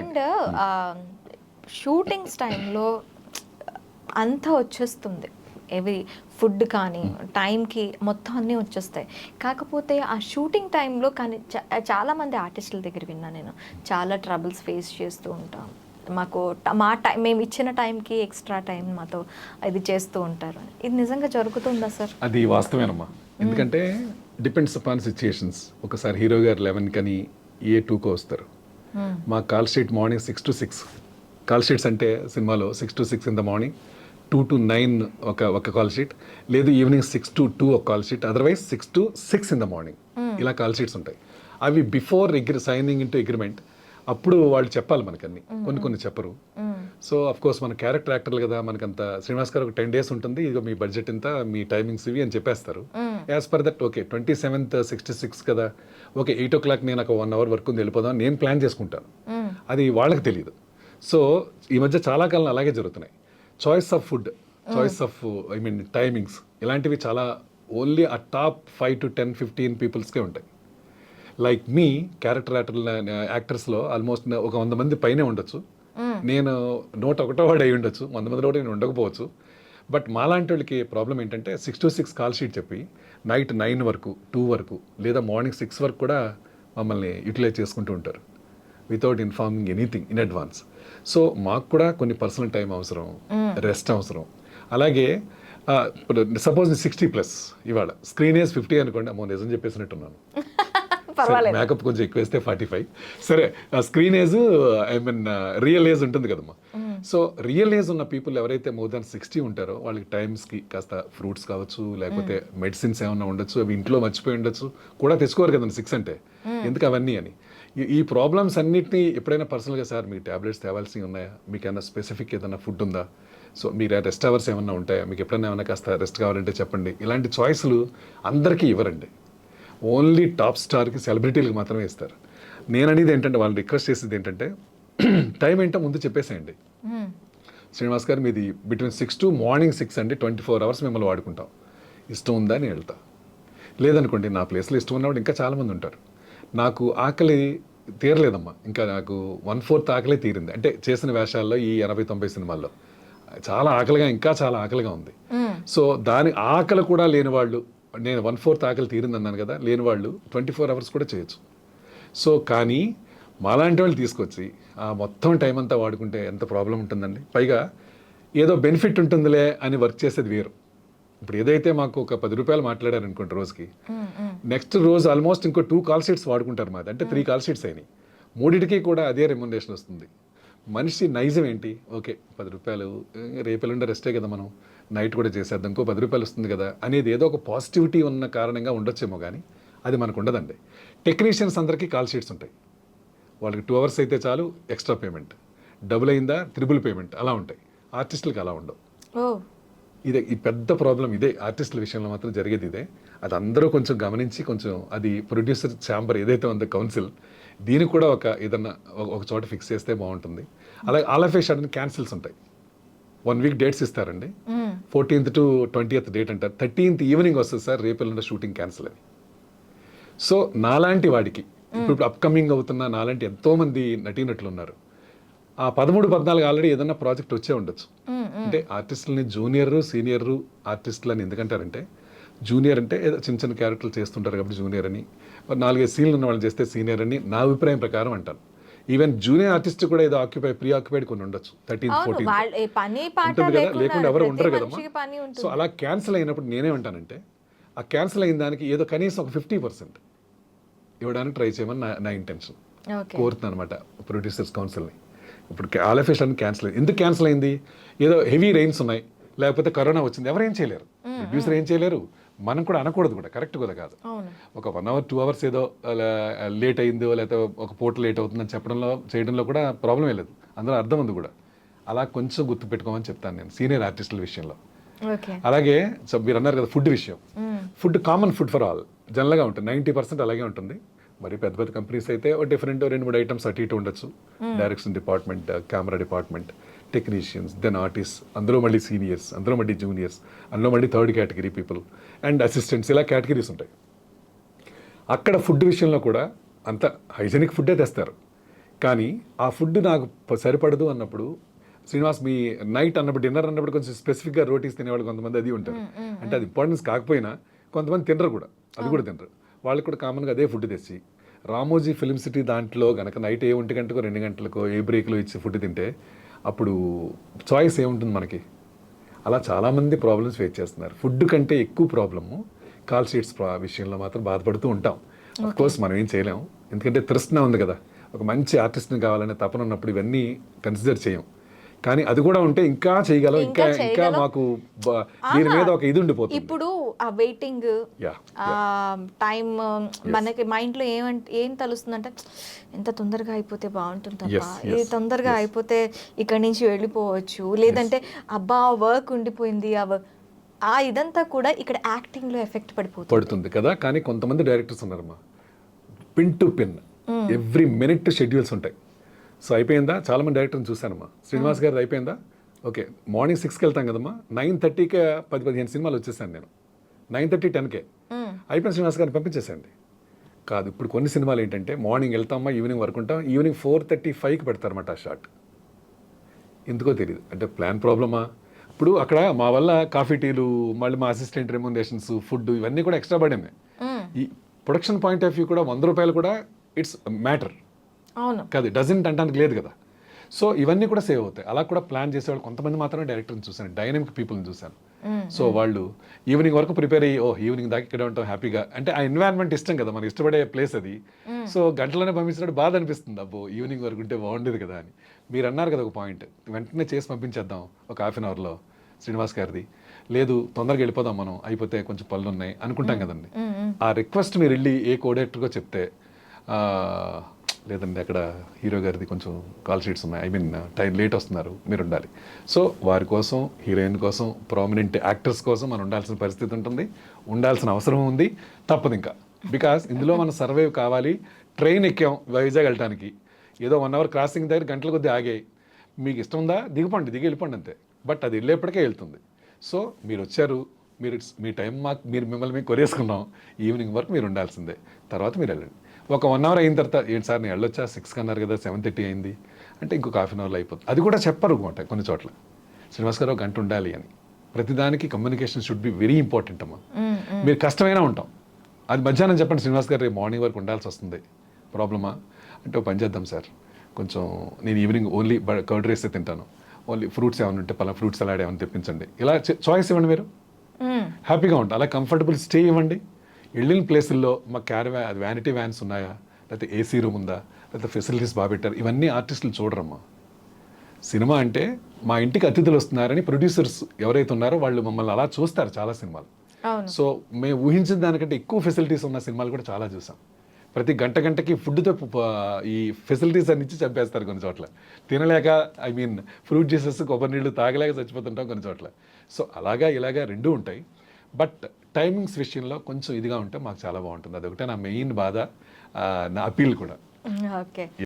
And shootings టైంలో అంతా వచ్చేస్తుంది, ఎవ్రీ ఫుడ్ కానీ టైంకి మొత్తం అన్నీ వచ్చేస్తాయి. కాకపోతే ఆ షూటింగ్ టైంలో కానీ చాలామంది ఆర్టిస్టుల దగ్గర విన్నా నేను, చాలా ట్రబుల్స్ ఫేస్ చేస్తూ ఉంటాం. మాకు మా టైం, మేము ఇచ్చిన టైంకి ఎక్స్ట్రా టైం మాతో ఇది చేస్తూ ఉంటారు. ఇది నిజంగా జరుగుతుందా సార్? అది వాస్తవేనమ్మా. ఎందుకంటే డిపెండ్స్ అపాన్ సిచ్యుయేషన్స్. ఒకసారి హీరో గారు 11 కని A2 వస్తారు. మా call sheet morning 6 to 6. Call sheets అంటే సినిమాలో 6 to 6 in the morning, 2 to 9 ఒక కాల్ షీట్, లేదు ఈవినింగ్ 6 to 2 ఒక call sheet, otherwise 6 to 6 in the morning. ఇలా కాల్ షీట్స్ ఉంటాయి. అవి బిఫోర్ సైనింగ్ ఇంటూ అగ్రిమెంట్ అప్పుడు వాళ్ళు చెప్పాలి మనకన్నీ, కొన్ని చెప్పరు. సో అఫ్ కోర్స్ మన క్యారెక్టర్ యాక్టర్లు కదా, మనకంత శ్రీనివాస్ గారు ఒక 10 days ఉంటుంది, ఇదిగో మీ బడ్జెట్ ఇంత, మీ టైమింగ్స్ ఇవి అని చెప్పేస్తారు. As per that okay 27th 66 కదా, ఓకే 8 o'clock నేను ఒక 1 hour వర్క్ ఉంది వెళ్ళిపోదాం నేను ప్లాన్ చేసుకుంటాను. అది వాళ్ళకి తెలియదు. సో ఈ మధ్య చాలా కాలం అలాగే జరుగుతున్నాయి. Choice of food, choice of timings ఇలాంటివి చాలా ఓన్లీ ఆ టాప్ 5 to 10, 15 పీపుల్స్కే ఉంటాయి. లైక్ మీ క్యారెక్టర్ యాక్టర్స్లో ఆల్మోస్ట్ ఒక 100 మంది పైనే ఉండొచ్చు. నేను 101వ వాడు అయి ఉండొచ్చు, 100 మందిలో నేను ఉండకపోవచ్చు. బట్ మాలాంటి వాళ్ళకి ప్రాబ్లం ఏంటంటే 6 to 6 కాల్ షీట్ చెప్పి నైట్ 9 వరకు, 2 వరకు, లేదా మార్నింగ్ 6 వరకు కూడా మమ్మల్ని యూటిలైజ్ చేసుకుంటూ ఉంటారు without informing anything in advance. So మాకు కూడా కొన్ని పర్సనల్ టైం అవసరం, రెస్ట్ అవసరం. అలాగే సపోజ్ 60+ ఇవాళ స్క్రీన్ ఏజ్ 50 అనుకోండి, అమ్మో నిజం చెప్పేసినట్టున్నాను, మేకప్ కొంచెం ఎక్కువ వేస్తే 45. సరే స్క్రీన్ ఏజ్ రియల్ ఏజ్ ఉంటుంది కదమ్మా. సో రియల్ ఏజ్ ఉన్న పీపుల్ ఎవరైతే మోర్ దాన్ 60 ఉంటారో వాళ్ళకి టైమ్స్కి కాస్త ఫ్రూట్స్ కావచ్చు, లేకపోతే మెడిసిన్స్ ఏమైనా ఉండొచ్చు, అవి ఇంట్లో మర్చిపోయి ఉండొచ్చు, కూడా తెచ్చుకోరు కదండి 6 అంటే, ఎందుకు అవన్నీ అని. ఈ ప్రాబ్లమ్స్ అన్నిటినీ ఎప్పుడైనా పర్సనల్గా సార్ మీ ట్యాబ్లెట్స్ తేవాల్సి ఉన్నాయా, మీకు ఏమైనా స్పెసిఫిక్ ఏదైనా ఫుడ్ ఉందా, సో మీరు రెస్ట్ అవర్స్ ఏమన్నా ఉంటాయా, మీకు ఎప్పుడైనా ఏమైనా కాస్త రెస్ట్ కావాలంటే చెప్పండి. ఇలాంటి చాయిస్లు అందరికీ ఇవ్వరండి, ఓన్లీ టాప్ స్టార్కి, సెలబ్రిటీలకు మాత్రమే ఇస్తారు. నేను అనేది ఏంటంటే, వాళ్ళు రిక్వెస్ట్ చేసేది ఏంటంటే టైం ఏంటో ముందు చెప్పేసేయండి. శ్రీనివాస్ గారు మీది బిట్వీన్ 6 to మార్నింగ్ 6 అండి, 24 hours మిమ్మల్ని వాడుకుంటాం, ఇష్టం ఉందా నేను వెళ్తా. లేదనుకోండి నా ప్లేస్లో ఇష్టం ఉన్నవాడు ఇంకా చాలామంది ఉంటారు. నాకు ఆకలి తీరలేదమ్మా, ఇంకా నాకు 1/4 ఆకలే తీరింది. అంటే చేసిన వేషాల్లో ఈ 80-90 సినిమాల్లో చాలా ఆకలిగా, ఇంకా చాలా ఆకలిగా ఉంది. సో దాని ఆకలి కూడా లేని వాళ్ళు, నేను 1/4 ఆకలి తీరింది అన్నాను కదా, లేని వాళ్ళు 24 hours కూడా చేయొచ్చు. సో కానీ మాలాంటి వాళ్ళు తీసుకొచ్చి ఆ మొత్తం టైం అంతా వాడుకుంటే ఎంత ప్రాబ్లం ఉంటుందండి. పైగా ఏదో బెనిఫిట్ ఉంటుందిలే అని వర్క్ చేసేది వేరు. ఇప్పుడు ఏదైతే మాకు ఒక 10 రూపాయలు మాట్లాడారు అనుకోండి రోజుకి, నెక్స్ట్ రోజు ఆల్మోస్ట్ ఇంకో 2 కాల్ షీట్స్ వాడుకుంటారు మాది, అంటే 3 కాల్ షీట్స్ అయినాయి. 3టికి కూడా అదే రెమ్యునరేషన్ వస్తుంది. మనిషి నైజం ఏంటి, ఓకే 10 రూపాయలు రేపెల్లుండే రెస్టే కదా, మనం నైట్ కూడా చేసేద్దాం, ఇంకో 10 రూపాయలు వస్తుంది కదా అనేది ఏదో ఒక పాజిటివిటీ ఉన్న కారణంగా ఉండొచ్చేమో, కానీ అది మనకు ఉండదండి. టెక్నీషియన్స్ అందరికీ కాల్ షీట్స్ ఉంటాయి, వాళ్ళకి 2 hours అయితే చాలు ఎక్స్ట్రా పేమెంట్, డబుల్ అయిందా త్రిబుల్ పేమెంట్, అలా ఉంటాయి. ఆర్టిస్టులకు అలా ఉండవు. ఇదే ఈ పెద్ద ప్రాబ్లం, ఇదే ఆర్టిస్టుల విషయంలో మాత్రం జరిగేది ఇదే. అది అందరూ కొంచెం గమనించి, కొంచెం అది ప్రొడ్యూసర్ ఛాంబర్ ఏదైతే ఉందో కౌన్సిల్, దీనికి కూడా ఏదన్నా ఒక చోట ఫిక్స్ చేస్తే బాగుంటుంది. అలాగే all of A sudden cancels ఉంటాయి. 1 week డేట్స్ ఇస్తారండి, 14th to 20th డేట్ అంటారు, 13th ఈవినింగ్ వస్తుంది సార్ రేపు ఎల్లుండి షూటింగ్ క్యాన్సిల్ అని. సో నాలాంటి వాడికి, ఇప్పుడు అప్కమింగ్ అవుతున్న నాలాంటి ఎంతోమంది నటీనటులు ఉన్నారు, ఆ 13, 14 ఆల్రెడీ ఏదన్నా ప్రాజెక్ట్ వచ్చే ఉండొచ్చు. అంటే ఆర్టిస్టులని జూనియర్, సీనియర్ ఆర్టిస్టులు అని ఎందుకంటారంటే, జూనియర్ అంటే ఏదో చిన్న చిన్న క్యారెక్టర్లు చేస్తుంటారు కాబట్టి జూనియర్ అని, 4-5 సీన్లు ఉన్న వాళ్ళు చేస్తే సీనియర్ అని నా అభిప్రాయం ప్రకారం అంటాను. ఈవెన్ జూనియర్ ఆర్టిస్ట్ కూడా ఏదో ప్రీ ఆక్యుపైడ్ కొన్ని ఉండొచ్చు, 13th, 14th ఉంటుంది కదా, లేకుండా ఎవరు ఉండరు కదమ్మా. సో అలా క్యాన్సిల్ అయినప్పుడు నేనేమంటానంటే, ఆ క్యాన్సిల్ అయిన దానికి ఏదో కనీసం ఒక 50% ఇవ్వడానికి ట్రై చేయమని నా ఇంటెన్షన్, కోరుతున్నాను అనమాట ప్రొడ్యూసర్స్ కౌన్సిల్ని. ఇప్పుడు all of A sudden cancel అయింది. ఎందుకు క్యాన్సిల్ అయింది, ఏదో హెవీ రెయిన్స్ ఉన్నాయి, లేకపోతే కరోనా వచ్చింది, ఎవరేం చేయలేరు, ప్రొడ్యూసర్ ఏం చేయలేరు, మనం కూడా అనకూడదు కూడా, కరెక్ట్ కూడా కాదు. ఒక 1 hour 2 hours ఏదో లేట్ అయిందో, లేకపోతే ఒక పూట లేట్ అవుతుందని చేయడంలో కూడా ప్రాబ్లం లేదు, అందులో అర్థం ఉంది కూడా. అలా కొంచెం గుర్తు పెట్టుకోమని చెప్తాను నేను సీనియర్ ఆర్టిస్టుల విషయంలో. అలాగే మీరు అన్నారు కదా ఫుడ్ విషయం, food common food for all జనరల్గా ఉంటుంది, 90% అలాగే ఉంటుంది. మరి పెద్ద పెద్ద కంపెనీస్ అయితే డిఫరెంట్ 2-3 ఐటమ్స్ అటు ఇటు ఉండొచ్చు. Direction department, camera department, technicians, then artist, అందులో మళ్ళీ సీనియర్స్, అందులో మళ్ళీ జూనియర్స్, అందులో మళ్ళీ 3rd category people and assistants, ఇలా కేటగిరీస్ ఉంటాయి. అక్కడ ఫుడ్ విషయంలో కూడా అంత హైజెనిక్ ఫుడ్డే తెస్తారు. కానీ ఆ ఫుడ్ నాకు సరిపడదు అన్నప్పుడు శ్రీనివాస్ మీ నైట్ అన్నప్పుడు డిన్నర్ అన్నప్పుడు కొంచెం స్పెసిఫిక్గా రోటీస్ తినేవాళ్ళు కొంతమంది అది ఉంటారు. అంటే అది ఇంపార్టెన్స్ కాకపోయినా కొంతమంది తినరు కూడా, అది కూడా తినరు. వాళ్ళకి కూడా కామన్గా అదే ఫుడ్ తెచ్చి రామోజీ ఫిల్మ్ సిటీ దాంట్లో కనుక నైట్ ఏ 1 గంటకో 2 గంటలకో ఏ బ్రేక్లో ఇచ్చి ఫుడ్ తింటే అప్పుడు చాయిస్ ఏముంటుంది మనకి. అలా చాలామంది ప్రాబ్లమ్స్ ఫేస్ చేస్తున్నారు. ఫుడ్ కంటే ఎక్కువ ప్రాబ్లము కాల్ షీట్స్ విషయంలో మాత్రం బాధపడుతూ ఉంటాం. అఫ్ కోర్స్ మనం ఏం చేయలేం, ఎందుకంటే తృష్ణ ఉంది కదా, ఒక మంచి ఆర్టిస్ట్ని కావాలనే తపన ఉన్నప్పుడు ఇవన్నీ కన్సిడర్ చేయం. కానీ అది కూడా ఉంటే ఇంకా చేయగలం, ఇంకా ఇంకా మాకు దీని మీద ఒక ఇది ఉండిపోతుంది. ఇప్పుడు ఆ వెయిటింగ్ టైం మనకి మైండ్ లో ఏం తెలుస్తుందంటే ఎంత తొందరగా అయిపోతే బాగుంటుంది అబ్బా, ఇది తొందరగా అయిపోతే ఇక్కడి నుంచి వెళ్ళిపోవచ్చు, లేదంటే అబ్బా వర్క్ ఉండిపోయింది ఆ ఇదంతా కూడా ఇక్కడ యాక్టింగ్ లో ఎఫెక్ట్ పడుతుంది కదా. కానీ కొంతమంది డైరెక్టర్స్ ఉన్నారమ్మా, pin to pin every minute schedules ఉంటాయి. సో అయిపోయిందా, చాలా మంది డైరెక్టర్ని చూశానమ్మా. శ్రీనివాస్ గారు అయిపోయిందా, ఓకే మార్నింగ్ 6కి వెళ్తాం కదమ్మా, 9:30కే 10-15 సినిమాలు వచ్చేసాను నేను, 9:30, 10కే అయిపోయిన శ్రీనివాస్ గారిని పంపించేసండి. కాదు, ఇప్పుడు కొన్ని సినిమాలు ఏంటంటే మార్నింగ్ వెళ్తామా ఈవినింగ్ వరకు ఉంటాం, ఈవినింగ్ 4:35కి పెడతారన్నమాట ఆ షాట్. ఎందుకో తెలియదు, అంటే ప్లాన్ ప్రాబ్లమా. ఇప్పుడు అక్కడ మా వల్ల కాఫీ టీలు, మళ్ళీ మా అసిస్టెంట్ రెమ్యునరేషన్స్, ఫుడ్ ఇవన్నీ కూడా ఎక్స్ట్రా పడింది. ఈ ప్రొడక్షన్ పాయింట్ ఆఫ్ వ్యూ కూడా 100 రూపాయలు కూడా ఇట్స్ మ్యాటర్. అవును కాదు, డజంట్ అంటానికి లేదు కదా. సో ఇవన్నీ కూడా సేవ్ అవుతాయి. అలా కూడా ప్లాన్ చేసేవాళ్ళు కొంతమంది మాత్రమే డైరెక్టర్ని చూశాను, డైనమిక్ పీపుల్ని చూశాను. సో వాళ్ళు ఈవినింగ్ వరకు ప్రిపేర్ అయ్యి ఈవినింగ్ దాకా ఇక్కడే ఉంటాం హ్యాపీగా, అంటే ఆ ఎన్వైరన్మెంట్ ఇష్టం కదా, మనకి ఇష్టపడే ప్లేస్ అది. సో గంటలోనే పంపించినప్పుడు బాధ అనిపిస్తుంది, అబ్బో ఈవినింగ్ వరకు ఉంటే బాగుండేది కదా అని. మీరు అన్నారు కదా ఒక పాయింట్, వెంటనే చేసి పంపించేద్దాం ఒక హాఫ్ అన్ అవర్లో శ్రీనివాస్ గారిది, లేదు తొందరగా వెళ్ళిపోదాం మనం, అయిపోతే కొంచెం పనులు ఉన్నాయి అనుకుంటాం కదండి. ఆ రిక్వెస్ట్ మీరు వెళ్ళి ఏ కోడైరెక్టర్గా చెప్తే, లేదండి అక్కడ హీరో గారిది కొంచెం కాల్ షీట్స్ ఉన్నాయి, ఐ మీన్ టైం లేట్ వస్తున్నారు, మీరు ఉండాలి. సో వారి కోసం, హీరోయిన్ కోసం, ప్రామినెంట్ యాక్టర్స్ కోసం మనం ఉండాల్సిన పరిస్థితి ఉంటుంది, ఉండాల్సిన అవసరం ఉంది, తప్పదు ఇంకా. బికాస్ ఇందులో మనం సర్వైవ్ కావాలి. ట్రైన్ ఎక్కాం వైజాగ్ వెళ్ళటానికి, ఏదో 1 అవర్ క్రాసింగ్ దగ్గర గంటల కొద్దీ ఆగాయి, మీకు ఇష్టం ఉందా దిగిపోండి, దిగి వెళ్ళిపోండి అంతే. బట్ అది వెళ్ళేప్పటికే వెళ్తుంది. సో మీరు వచ్చారు, మీరు మీ టైం మీరు మిమ్మల్ని మేము కొరేసుకున్నాం, ఈవినింగ్ వరకు మీరు ఉండాల్సిందే, తర్వాత మీరు వెళ్ళండి. ఒక 1 అవర్ అయిన తర్వాత ఏంటి సార్ నేను వెళ్ళొచ్చా, 6కి అన్నారు కదా, 7:30 అయింది అంటే ఇంకొక హాఫ్ అన్ అవర్లో అయిపోతుంది. అది కూడా చెప్పరు అనమాట కొన్ని చోట్ల, శ్రీనివాస్ గారు 1 గంట ఉండాలి అని. ప్రతిదానికి communication should be very important అమ్మా. మీరు కష్టమైనా ఉంటాం, అది మధ్యాహ్నం చెప్పండి శ్రీనివాస్ గారు రేపు మార్నింగ్ వరకు ఉండాల్సి వస్తుంది, ప్రాబ్లమా అంటే ఒక పని చేద్దాం సార్, కొంచెం నేను ఈవినింగ్ ఓన్లీ కర్డ్ రైస్ తింటాను, ఓన్లీ ఫ్రూట్స్ ఏమైనా ఉంటే పలా ఫ్రూట్ సలాడ్ ఏమైనా తెప్పించండి, ఇలా చాయిస్ ఇవ్వండి, మీరు హ్యాపీగా ఉంటాం. అలా కంఫర్టబుల్ స్టే ఇవ్వండి. వెళ్ళిన ప్లేసుల్లో మా వ్యానిటీ వ్యాన్స్ ఉన్నాయా, లేకపోతే ఏసీ రూమ్ ఉందా, లేకపోతే ఫెసిలిటీస్ బాగా పెట్టారు, ఇవన్నీ ఆర్టిస్టులు చూడరమ్మా. సినిమా అంటే మా ఇంటికి అతిథులు వస్తున్నారని ప్రొడ్యూసర్స్ ఎవరైతే ఉన్నారో వాళ్ళు మమ్మల్ని అలా చూస్తారు చాలా సినిమాలు. సో మేము ఊహించిన దానికంటే ఎక్కువ ఫెసిలిటీస్ ఉన్న సినిమాలు కూడా చాలా చూసాం. ప్రతి గంటకి ఫుడ్తో ఈ ఫెసిలిటీస్ అన్ని ఇచ్చి చంపేస్తారు కొన్ని చోట్ల, తినలేక ఐ మీన్ ఫ్రూట్ జ్యూసెస్, కొబ్బరి నీళ్ళు తాగలేక చచ్చిపోతుంటాం కొన్ని చోట్ల. సో అలాగా ఇలాగా రెండూ ఉంటాయి. బట్ టైమింగ్స్ విషయంలో కొంచెం ఇదిగా ఉంటే మాకు చాలా బాగుంటుంది. అదొకటే నా మెయిన్ బాధ, నా అపీల్ కూడా. ఓకే.